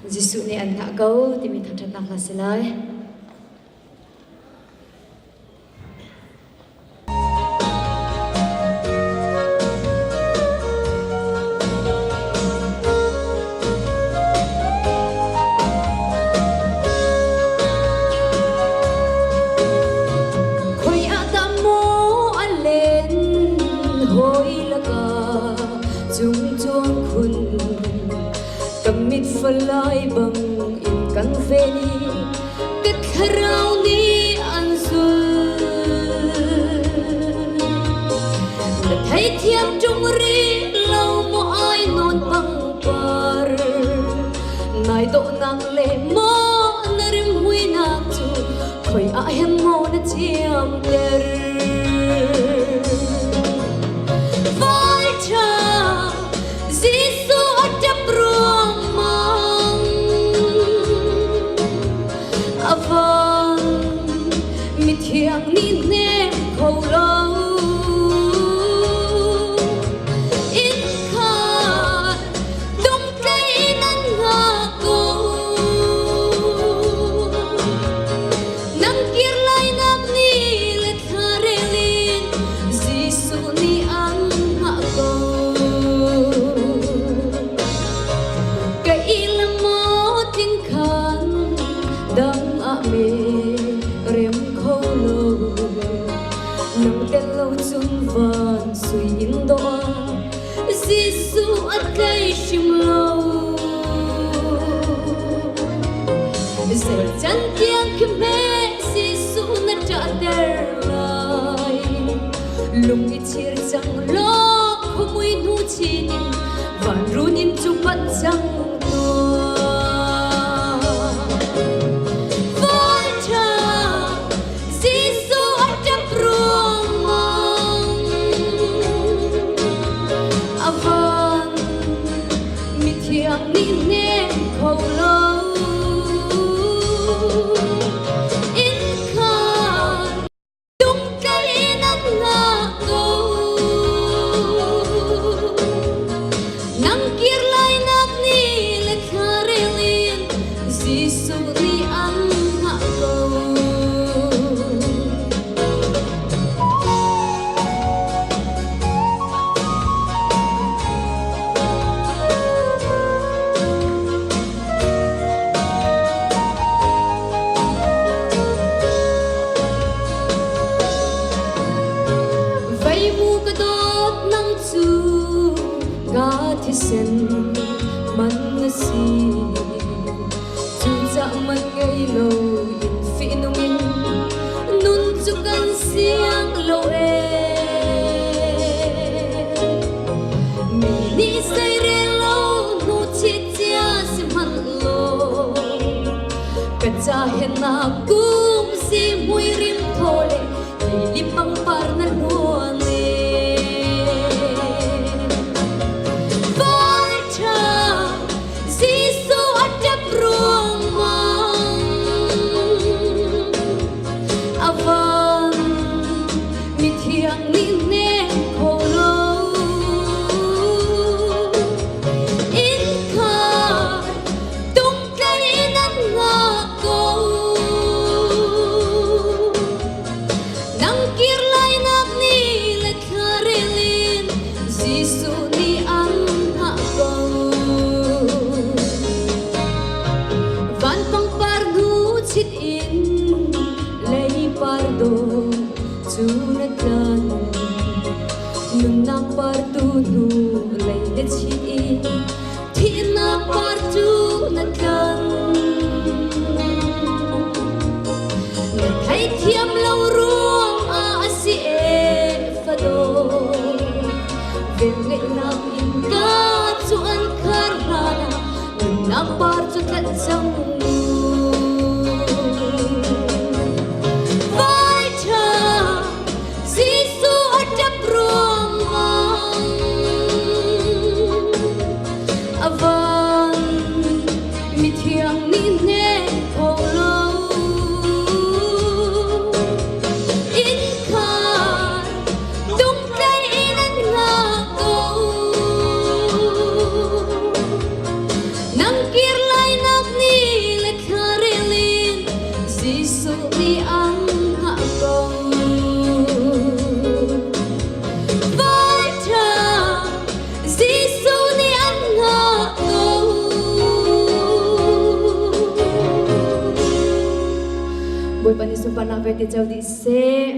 Zisuh ni an tak kau timi thang nak la selai. Falai bang in kan veni ket kharau ni anzul le thai thiam trung ri lau mo ai non bang par nai do nang le mo narim hui nak chu khoi a hem mo na chiam ter vai cha Zisuh atap ruang Thiang ni nem khâu lâu in khát tung cây nắng ngã cô nắng kia lại nắp ni lệ thà relin Zisuh ni ang ngã cô cây lam mo tin khan dang a me rem nang telo chung van sui in do Zisuh at kay shim lo Zer chan tiang kime Zisuh na cha der lai lung i chir chang lo khomui nu chin van runin chu pat chang ni nem khâu lâu in khan tung cây nắng ngã câu nắng kia lại nắp ni lệ thà relin Zisuh ni ang ngã câu sen man na si chu cha man ngei lo in fi nung in nun chu kan siang lo e mi ni sai re lo nu chi chia si man lo ka cha hen na kum si mui rim thole li pang par na nuan Nang kirlay bana ve ti chau di se